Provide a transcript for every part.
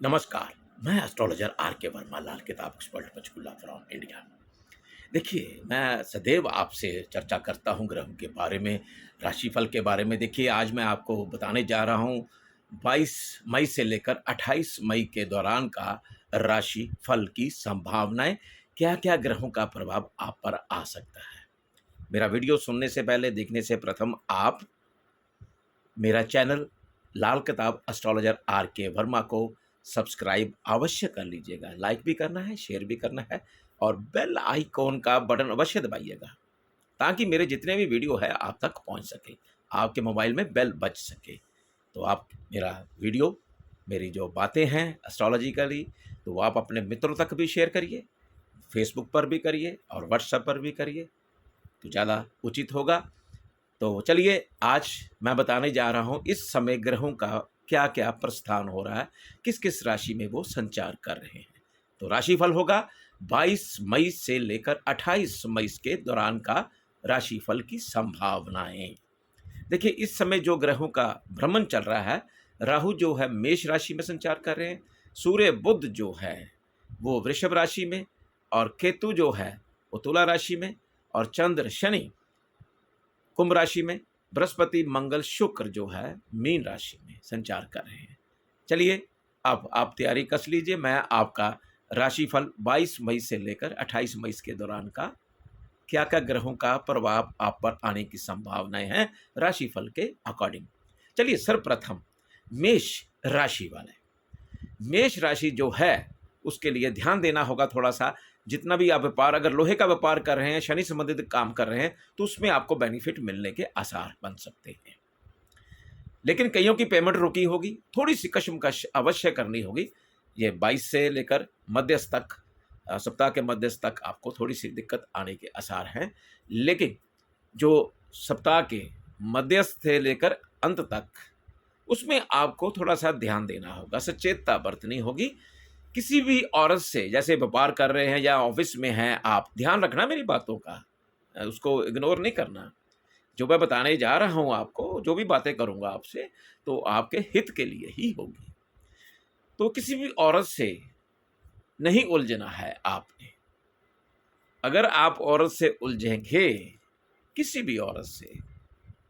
नमस्कार। मैं astrologer are के वर्मा, लाल किताब एक्सपर्ट पंचकुला फ्रॉम इंडिया। देखिए, मैं सदैव आपसे चर्चा करता हूँ ग्रहों के बारे में, राशिफल के बारे में। देखिए, आज मैं आपको बताने जा रहा हूँ 22 मई से लेकर 28 मई के दौरान का राशिफल की संभावनाएं, क्या-क्या ग्रहों का प्रभाव आप पर आ सकता है। मेरा वीडियो सुनने से पहले, देखने से प्रथम आप मेरा चैनल लाल किताब एस्ट्रोलॉजर आर के वर्मा को सब्सक्राइब अवश्य कर लीजिएगा। लाइक भी करना है, शेयर भी करना है और बेल आइकॉन का बटन अवश्य दबाइएगा ताकि मेरे जितने भी वीडियो है आप तक पहुंच सके, आपके मोबाइल में बेल बज सके। तो आप मेरा वीडियो, मेरी जो बातें हैं एस्ट्रोलॉजिकली, तो वो आप अपने मित्रों तक भी शेयर करिए, फेसबुक पर भी करिए और व्हाट्सएप पर भी करिए, तो ज़्यादा उचित होगा। तो चलिए, आज मैं बताने जा रहा हूँ इस समय ग्रहों का क्या-क्या प्रस्थान हो रहा है, किस-किस राशि में वो संचार कर रहे हैं। तो राशिफल होगा 22 मई से लेकर 28 मई के दौरान का राशिफल की संभावनाएँ। देखिए, इस समय जो ग्रहों का भ्रमण चल रहा है, राहु जो है मेष राशि में संचार कर रहे हैं, सूर्य बुध जो है वो वृषभ राशि में, और केतु जो है वो तुला राशि में, और चंद्र शनि कुंभ राशि में, बृहस्पति मंगल शुक्र जो है मीन राशि में संचार कर रहे हैं। चलिए, अब आप तैयारी कस लीजिए। मैं आपका राशिफल 22 मई से लेकर 28 मई के दौरान का क्या-क्या ग्रहों का प्रभाव आप पर आने की संभावनाएं हैं राशिफल के अकॉर्डिंग। चलिए, सर्वप्रथम मेष राशि वाले, मेष राशि जो है उसके लिए ध्यान देना होगा थोड़ा सा। जितना भी आप व्यापार, अगर लोहे का व्यापार कर रहे हैं, शनि संबंधित काम कर रहे हैं, तो उसमें आपको बेनिफिट मिलने के आसार बन सकते हैं। लेकिन कईयों की पेमेंट रुकी होगी, थोड़ी सी कशमकश अवश्य करनी होगी। ये 22 से लेकर मध्यस्थ तक, सप्ताह के मध्यस्थ तक आपको थोड़ी सी दिक्कत आने के आसार हैं। लेकिन जो सप्ताह के मध्यस्थ से लेकर अंत तक, उसमें आपको थोड़ा सा ध्यान देना होगा, सचेतता बरतनी होगी। किसी भी औरत से, जैसे व्यापार कर रहे हैं या ऑफिस में हैं आप, ध्यान रखना मेरी बातों का, उसको इग्नोर नहीं करना। जो मैं बताने जा रहा हूँ आपको, जो भी बातें करूँगा आपसे, तो आपके हित के लिए ही होगी। तो किसी भी औरत से नहीं उलझना है आपने। अगर आप औरत से उलझेंगे, किसी भी औरत से,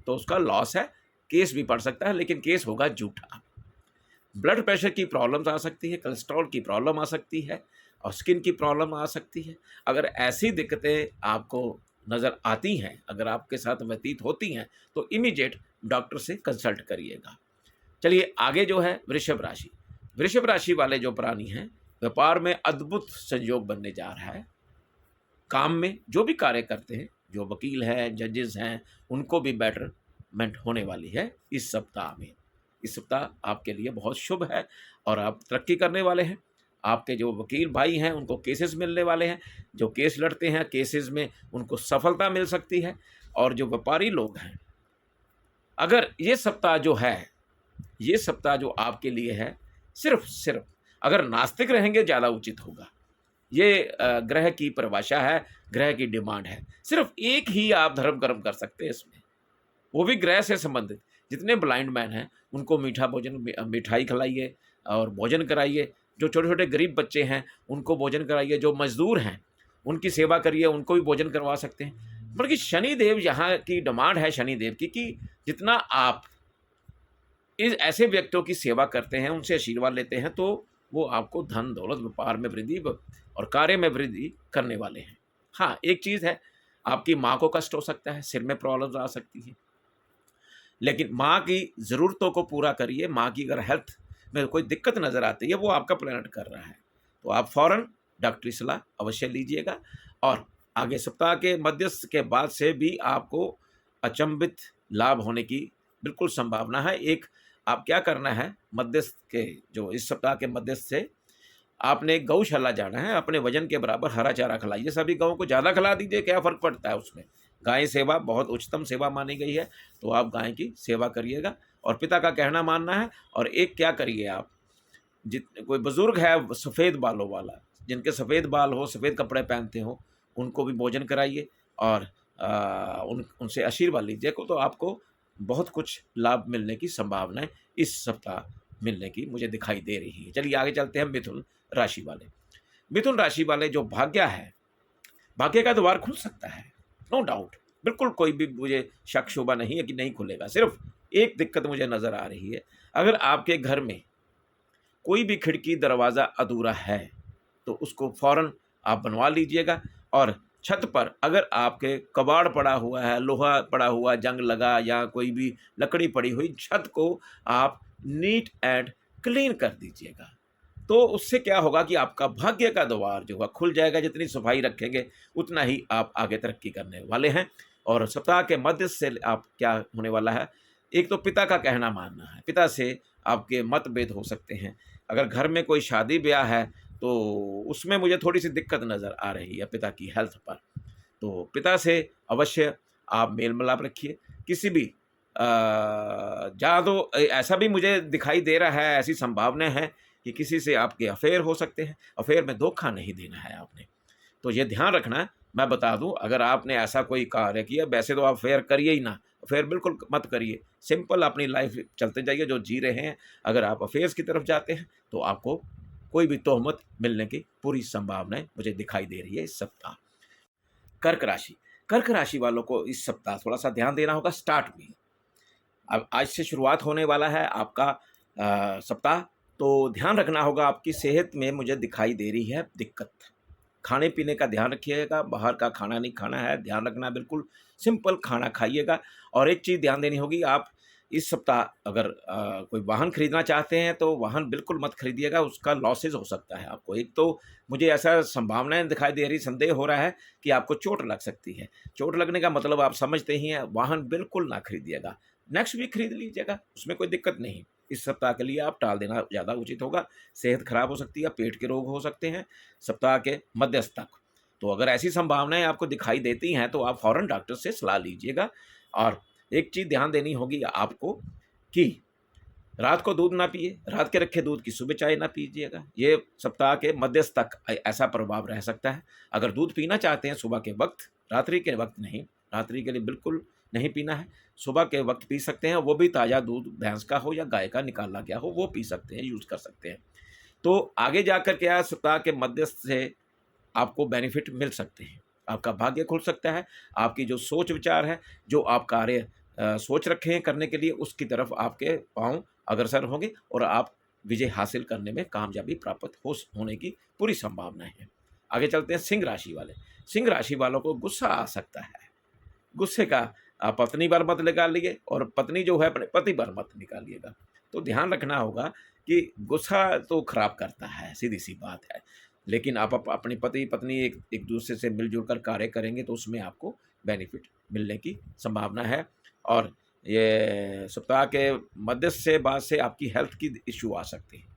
तो उसका लॉस है। केस भी पड़ सकता है, लेकिन केस होगा झूठा। ब्लड प्रेशर की प्रॉब्लम्स आ सकती है, कोलेस्ट्रॉल की प्रॉब्लम आ सकती है, और स्किन की प्रॉब्लम आ सकती है। अगर ऐसी दिक्कतें आपको नज़र आती हैं, अगर आपके साथ व्यतीत होती हैं, तो इमीडिएट डॉक्टर से कंसल्ट करिएगा। चलिए, आगे जो है वृषभ राशि। वृषभ राशि वाले जो प्राणी हैं, व्यापार में अद्भुत संयोग बनने जा रहा है। काम में जो भी कार्य करते हैं, जो वकील हैं, जजेस हैं, उनको भी बेटरमेंट होने वाली है इस सप्ताह में। इस सप्ताह आपके लिए बहुत शुभ है और आप तरक्की करने वाले हैं। आपके जो वकील भाई हैं, उनको केसेस मिलने वाले हैं। जो केस लड़ते हैं, केसेस में उनको सफलता मिल सकती है। और जो व्यापारी लोग हैं, अगर ये सप्ताह जो है, ये सप्ताह जो आपके लिए है, सिर्फ अगर नास्तिक रहेंगे ज़्यादा उचित होगा। ये ग्रह की परिभाषा है, ग्रह की डिमांड है। सिर्फ एक ही आप धर्म कर्म कर सकते हैं इसमें, वो भी ग्रह से संबंधित। जितने ब्लाइंड मैन हैं, उनको मीठा भोजन, मिठाई खिलाइए और भोजन कराइए। जो छोटे-छोटे गरीब बच्चे हैं, उनको भोजन कराइए। जो मज़दूर हैं, उनकी सेवा करिए, उनको भी भोजन करवा सकते हैं। बल्कि शनिदेव, यहाँ की डिमांड है शनिदेव की कि जितना आप इस ऐसे व्यक्तियों की सेवा करते हैं, उनसे आशीर्वाद लेते हैं, तो वो आपको धन, दौलत, व्यापार में वृद्धि और कार्य में वृद्धि करने वाले हैं। हाँ, एक चीज़ है, आपकी माँ को कष्ट हो सकता है, सिर में प्रॉब्लम्स आ सकती हैं। लेकिन माँ की ज़रूरतों को पूरा करिए। माँ की अगर हेल्थ में कोई दिक्कत नज़र आती है, वो आपका प्लैनेट कर रहा है, तो आप फ़ौरन डॉक्टरी सलाह अवश्य लीजिएगा। और आगे सप्ताह के मध्यस्थ के बाद से भी आपको अचंभित लाभ होने की बिल्कुल संभावना है। एक, आप क्या करना है, मध्यस्थ के, जो इस सप्ताह के मध्यस्थ से आपने गौशाला जाना है। अपने वजन के बराबर हरा चारा खिलाइए। सभी गौओं को ज़्यादा खिला दीजिए, क्या फ़र्क पड़ता है उसमें। गाय सेवा बहुत उच्चतम सेवा मानी गई है, तो आप गाय की सेवा करिएगा और पिता का कहना मानना है। और एक क्या करिए आप, जित कोई बुज़ुर्ग है सफ़ेद बालों वाला, जिनके सफ़ेद बाल हो, सफ़ेद कपड़े पहनते हो, उनको भी भोजन कराइए और उनसे आशीर्वाद लीजिए, को तो आपको बहुत कुछ लाभ मिलने की संभावनाएँ इस सप्ताह मिलने की मुझे दिखाई दे रही है। चलिए आगे चलते हैं मिथुन राशि वाले। मिथुन राशि वाले जो भाग्य है, भाग्य का द्वार खुल सकता है, नो डाउट। बिल्कुल कोई भी मुझे शक शुबा नहीं है कि नहीं खुलेगा। सिर्फ एक दिक्कत मुझे नज़र आ रही है, अगर आपके घर में कोई भी खिड़की दरवाज़ा अधूरा है तो उसको फ़ौरन आप बनवा लीजिएगा। और छत पर अगर आपके कबाड़ पड़ा हुआ है, लोहा पड़ा हुआ, जंग लगा या कोई भी लकड़ी पड़ी हुई, छत को आप नीट एंड क्लीन कर दीजिएगा। तो उससे क्या होगा कि आपका भाग्य का द्वार जो है खुल जाएगा। जितनी सफाई रखेंगे उतना ही आप आगे तरक्की करने वाले हैं। और सप्ताह के मध्य से आप क्या होने वाला है, एक तो पिता का कहना मानना है, पिता से आपके मतभेद हो सकते हैं। अगर घर में कोई शादी ब्याह है तो उसमें मुझे थोड़ी सी दिक्कत नज़र आ रही है पिता की हेल्थ पर। तो पिता से अवश्य आप मेल मिलाप रखिए। किसी भी जहाँ तो ऐसा भी मुझे दिखाई दे रहा है, ऐसी संभावना है कि किसी से आपके अफेयर हो सकते हैं। अफेयर में धोखा नहीं देना है आपने, तो ये ध्यान रखना। मैं बता दूं, अगर आपने ऐसा कोई कार्य किया, वैसे तो आप अफेयर करिए ही ना, अफेयर बिल्कुल मत करिए। सिंपल अपनी लाइफ चलते जाइए जो जी रहे हैं। अगर आप अफेयर्स की तरफ जाते हैं तो आपको कोई भी तोहमत मिलने की पूरी संभावनाएं मुझे दिखाई दे रही है इस सप्ताह। कर्क राशि, कर्क राशि वालों को इस सप्ताह थोड़ा सा ध्यान देना होगा स्टार्ट में। अब आज से शुरुआत होने वाला है आपका सप्ताह, तो ध्यान रखना होगा। आपकी सेहत में मुझे दिखाई दे रही है दिक्कत। खाने पीने का ध्यान रखिएगा, बाहर का खाना नहीं खाना है, ध्यान रखना। बिल्कुल सिंपल खाना खाइएगा। और एक चीज़ ध्यान देनी होगी, आप इस सप्ताह अगर कोई वाहन खरीदना चाहते हैं तो वाहन बिल्कुल मत खरीदिएगा, उसका लॉसेस हो सकता है आपको। एक तो मुझे ऐसा संभावनाएं दिखाई दे रही, संदेह हो रहा है कि आपको चोट लग सकती है। चोट लगने का मतलब आप समझते ही हैं, वाहन बिल्कुल ना खरीदिएगा। नेक्स्ट वीक खरीद लीजिएगा, उसमें कोई दिक्कत नहीं। इस सप्ताह के लिए आप टाल देना ज़्यादा उचित होगा। सेहत खराब हो सकती है, पेट के रोग हो सकते हैं सप्ताह के मध्यस्थ तक। तो अगर ऐसी संभावनाएं आपको दिखाई देती हैं तो आप फ़ौरन डॉक्टर से सलाह लीजिएगा। और एक चीज़ ध्यान देनी होगी आपको कि रात को दूध ना पिए, रात के रखे दूध की सुबह चाय ना पीजिएगा। ये सप्ताह के मध्यस्थ तक ऐसा प्रभाव रह सकता है। अगर दूध पीना चाहते हैं सुबह के वक्त, रात्रि के वक्त नहीं, रात्रि के लिए बिल्कुल नहीं पीना है। सुबह के वक्त पी सकते हैं, वो भी ताज़ा दूध भैंस का हो या गाय का निकाला गया हो, वो पी सकते हैं, यूज़ कर सकते हैं। तो आगे जाकर क्या सप्ताह के मध्यस्थ से आपको बेनिफिट मिल सकते हैं। आपका भाग्य खुल सकता है। आपकी जो सोच विचार है, जो आप कार्य सोच रखे हैं करने के लिए, उसकी तरफ आपके पाँव अग्रसर होंगे और आप विजय हासिल करने में कामयाबी प्राप्त होने की पूरी संभावनाएं हैं। आगे चलते हैं सिंह राशि वाले। सिंह राशि वालों को गुस्सा आ सकता है। गुस्से का आप पत्नी पर मत निकालिए और पत्नी जो है अपने पति पर मत निकालिएगा। तो ध्यान रखना होगा कि गुस्सा तो खराब करता है, सीधी सी बात है। लेकिन आप अपनी पति पत्नी एक एक दूसरे से मिलजुल कर कार्य करेंगे तो उसमें आपको बेनिफिट मिलने की संभावना है। और ये सप्ताह के मध्य से बाद से आपकी हेल्थ की इश्यू आ सकती है।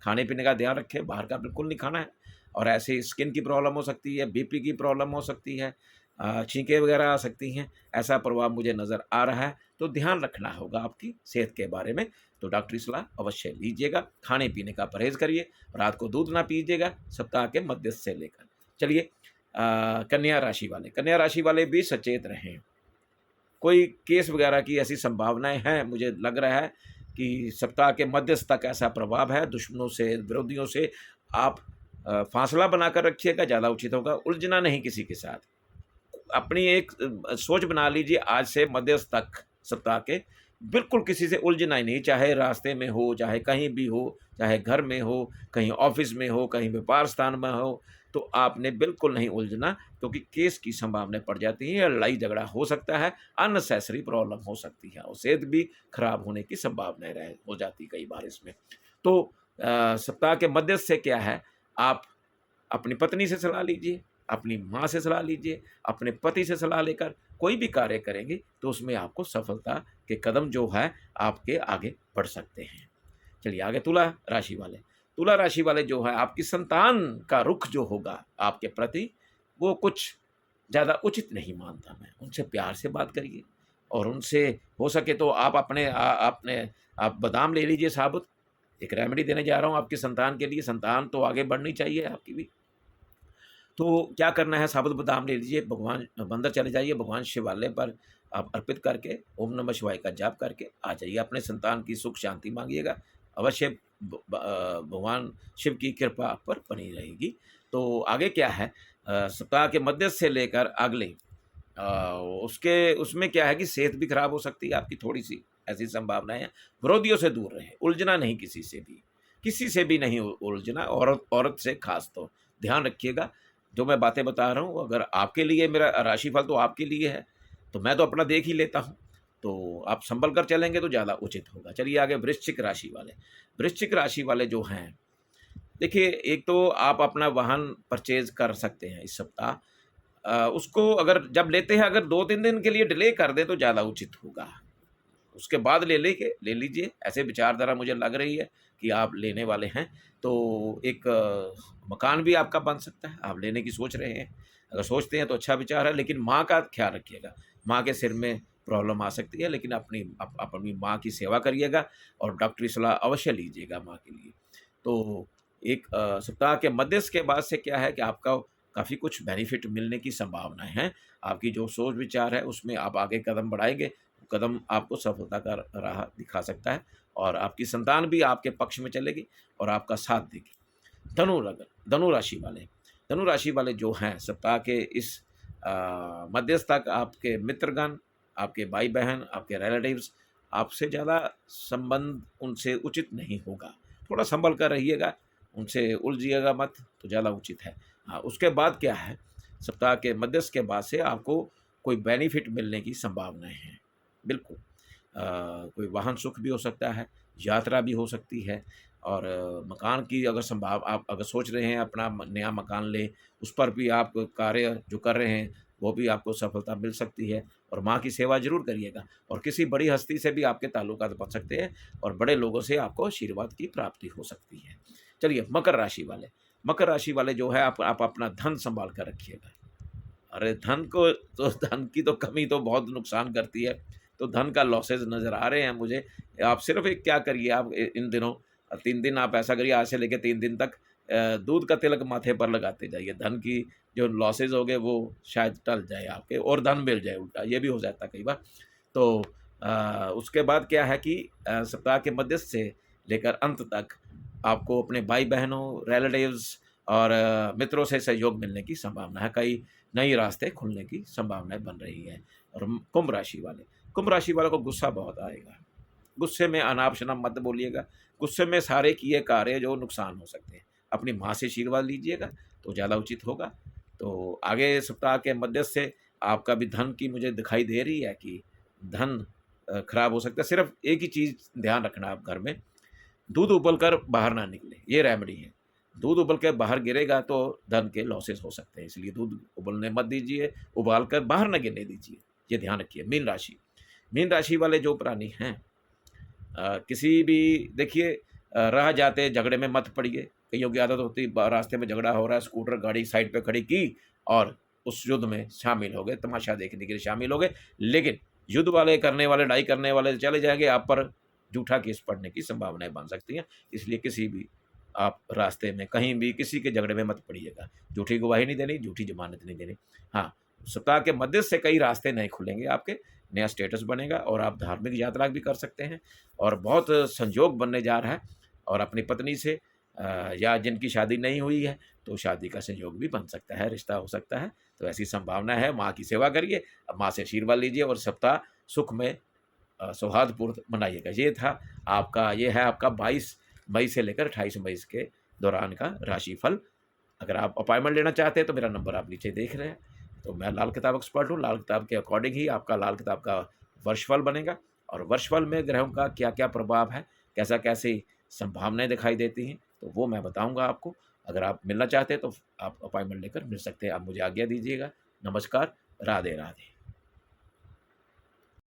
खाने पीने का ध्यान रखें, बाहर का बिल्कुल नहीं खाना है। और ऐसे स्किन की प्रॉब्लम हो सकती है, बीपी की प्रॉब्लम हो सकती है, छींकें वगैरह आ सकती हैं। ऐसा प्रभाव मुझे नज़र आ रहा है। तो ध्यान रखना होगा आपकी सेहत के बारे में। तो डॉक्टरी सलाह अवश्य लीजिएगा। खाने पीने का परहेज़ करिए, रात को दूध ना पीजिएगा सप्ताह के मध्य से लेकर। चलिए कन्या राशि वाले, कन्या राशि वाले भी सचेत रहें। कोई केस वगैरह की ऐसी संभावनाएं हैं, मुझे लग रहा है कि सप्ताह के मध्यस्थ तक ऐसा प्रभाव है। दुश्मनों से, विरोधियों से आप फासला बनाकर रखिएगा, ज़्यादा उचित होगा। उलझना नहीं किसी के साथ। अपनी एक सोच बना लीजिए, आज से मध्यस्थ तक सप्ताह के बिल्कुल किसी से उलझना ही नहीं, चाहे रास्ते में हो, चाहे कहीं भी हो, चाहे घर में हो, कहीं ऑफिस में हो, कहीं व्यापार स्थान में हो। तो आपने बिल्कुल नहीं उलझना, क्योंकि केस की संभावना पड़ जाती है, लड़ाई झगड़ा हो सकता है, अननेसेसरी प्रॉब्लम हो सकती है और सेहत भी खराब होने की संभावनाएं रह हो जाती कई बार इसमें। तो सप्ताह के मध्यस्थ से क्या है, आप अपनी पत्नी से सलाह लीजिए, अपनी माँ से सलाह लीजिए, अपने पति से सलाह लेकर कोई भी कार्य करेंगे तो उसमें आपको सफलता के कदम जो है आपके आगे बढ़ सकते हैं। चलिए आगे तुला राशि वाले। तुला राशि वाले जो है, आपकी संतान का रुख जो होगा आपके प्रति, वो कुछ ज़्यादा उचित नहीं मानता मैं। उनसे प्यार से बात करिए और उनसे हो सके तो आप आप बादाम ले लीजिए साबुत। एक रेमेडी देने जा रहा हूँ आपकी संतान के लिए। संतान तो आगे बढ़नी चाहिए आपकी भी। तो क्या करना है, साबुत बादाम ले लीजिए, भगवान मंदिर चले जाइए, भगवान शिवालय पर आप अर्पित करके ओम नमः शिवाय का जाप करके आ जाइए। अपने संतान की सुख शांति मांगिएगा, अवश्य भगवान शिव की कृपा आप पर बनी रहेगी। तो आगे क्या है, सप्ताह के मध्य से लेकर अगले अ, उसके उसमें क्या है कि सेहत भी खराब हो सकती है आपकी थोड़ी-सी, ऐसी संभावनाएँ हैं। विरोधियों से दूर रहें, उलझना नहीं किसी से भी नहीं उ उलझना, औरत औरत से ख़ास तो। ध्यान रखिएगा, जो मैं बातें बता रहा हूँ अगर आपके लिए मेरा राशिफल तो आपके लिए है, तो मैं तो अपना देख ही लेता हूँ। तो आप सँभल कर चलेंगे तो ज़्यादा उचित होगा। चलिए आगे वृश्चिक राशि वाले। वृश्चिक राशि वाले जो हैं, देखिए एक तो आप अपना वाहन परचेज़ कर सकते हैं इस सप्ताह। उसको अगर जब लेते हैं अगर 2-3 दिन के लिए डिले कर दें तो ज़्यादा उचित होगा। उसके बाद ले लीजिए, ऐसे विचारधारा मुझे लग रही है कि आप लेने वाले हैं। तो एक मकान भी आपका बन सकता है, आप लेने की सोच रहे हैं। अगर सोचते हैं तो अच्छा विचार है, लेकिन माँ का ख़्याल रखिएगा। माँ के सिर में प्रॉब्लम आ सकती है, लेकिन अपनी माँ की सेवा करिएगा और डॉक्टरी सलाह अवश्य लीजिएगा माँ के लिए। तो एक सप्ताह के मध्यस्थ के बाद से क्या है कि आपका काफ़ी कुछ बेनिफिट मिलने की संभावनाएँ हैं। आपकी जो सोच विचार है उसमें आप आगे कदम बढ़ाएँगे, कदम आपको सफलता का राह दिखा सकता है और आपकी संतान भी आपके पक्ष में चलेगी और आपका साथ देगी। धनु राशि वाले, धनु राशि वाले जो हैं सप्ताह के इस मध्यस्थ तक आपके मित्रगण, आपके भाई-बहन, आपके रिलेटिव्स आपसे ज़्यादा संबंध उनसे उचित नहीं होगा। थोड़ा सँभल कर रहिएगा, उनसे उलझिएगा मत तो ज़्यादा उचित है। हाँ, उसके बाद क्या है, सप्ताह के मध्यस्थ के बाद से आपको कोई बेनिफिट मिलने की संभावनाएँ हैं। बिल्कुल। कोई वाहन सुख भी हो सकता है, यात्रा भी हो सकती है और मकान की अगर आप अगर सोच रहे हैं अपना नया मकान लें, उस पर भी आप कार्य जो कर रहे हैं, वो भी आपको सफलता मिल सकती है और माँ की सेवा ज़रूर करिएगा और किसी बड़ी हस्ती से भी आपके ताल्लुकात बन सकते हैं और बड़े लोगों से आपको आशीर्वाद की प्राप्ति हो सकती है। चलिए मकर राशि वाले जो है आप अपना धन सँभाल कर रखिएगा। अरे धन की तो कमी तो बहुत नुकसान करती है, तो धन का लॉसेस नज़र आ रहे हैं मुझे। आप सिर्फ़ एक क्या करिए आप इन दिनों 3 दिन आप ऐसा करिए आज से लेके 3 दिन तक दूध का तिलक माथे पर लगाते जाइए। धन की जो लॉसेस हो गए वो शायद टल जाए आपके और धन मिल जाए उल्टा, ये भी हो जाता है कई बार। तो उसके बाद क्या है कि सप्ताह के मध्य से लेकर अंत तक आपको अपने भाई-बहनों, रिलेटिव्स और मित्रों से सहयोग मिलने की संभावना है। कई नए रास्ते खुलने की संभावनाएँ बन रही हैं। और कुंभ राशि वालों को गुस्सा बहुत आएगा। गुस्से में अनाप-शनाप मत बोलिएगा। गुस्से में सारे किए कार्य जो नुकसान हो सकते हैं। अपनी माँ से आशीर्वाद लीजिएगा तो ज़्यादा उचित होगा। तो आगे सप्ताह के मध्य से आपका भी धन की मुझे दिखाई दे रही है कि धन खराब हो सकता है। सिर्फ़ एक ही चीज़ ध्यान रखना आप घर में, दूध उबल कर बाहर ना निकले, ये रेमेडी है। दूध उबल के बाहर गिरेगा तो धन के लॉसेस हो सकते हैं, इसलिए दूध उबलने मत दीजिए, उबाल कर बाहर ना गिरने दीजिए, ये ध्यान रखिए। मीन राशि वाले जो प्राणी हैं किसी भी देखिए राह जाते झगड़े में मत पड़िए। कइयों की आदत होती है रास्ते में झगड़ा हो रहा है, स्कूटर गाड़ी साइड पे खड़ी की और उस युद्ध में शामिल हो गए, तमाशा देखने के लिए शामिल हो गए। लेकिन युद्ध वाले करने वाले, लड़ाई करने वाले चले जाएँगे, आप पर झूठा केस पड़ने की संभावनाएँ बन सकती हैं। इसलिए किसी भी आप रास्ते में कहीं भी किसी के झगड़े में मत पड़िएगा। झूठी गवाही नहीं देनी, झूठी ज़मानत नहीं देनी। हाँ, सप्ताह के मध्य से कई रास्ते नए खुलेंगे आपके, नया स्टेटस बनेगा और आप धार्मिक यात्रा भी कर सकते हैं और बहुत संयोग बनने जा रहा है और अपनी पत्नी से या जिनकी शादी नहीं हुई है, तो शादी का संयोग भी बन सकता है, रिश्ता हो सकता है। तो ऐसी संभावना है, माँ की सेवा करिए, माँ से आशीर्वाद लीजिए और सप्ताह सुख में सौहार्दपूर्ण मनाइएगा। ये है आपका 22 मई से लेकर 28 मई के दौरान का राशिफल। अगर आप अपॉइंटमेंट लेना चाहते हैं तो मेरा नंबर आप नीचे देख रहे हैं। तो मैं लाल किताब एक्सपर्ट हूँ, लाल किताब के अकॉर्डिंग ही आपका लाल किताब का वर्षफल बनेगा और वर्षफल में ग्रहों का क्या-क्या प्रभाव है, कैसी संभावनाएँ दिखाई देती हैं, तो वो मैं बताऊँगा आपको। अगर आप मिलना चाहते हैं तो आप अपॉइंटमेंट लेकर मिल सकते हैं। आप मुझे आज्ञा दीजिएगा। नमस्कार, राधे-राधे।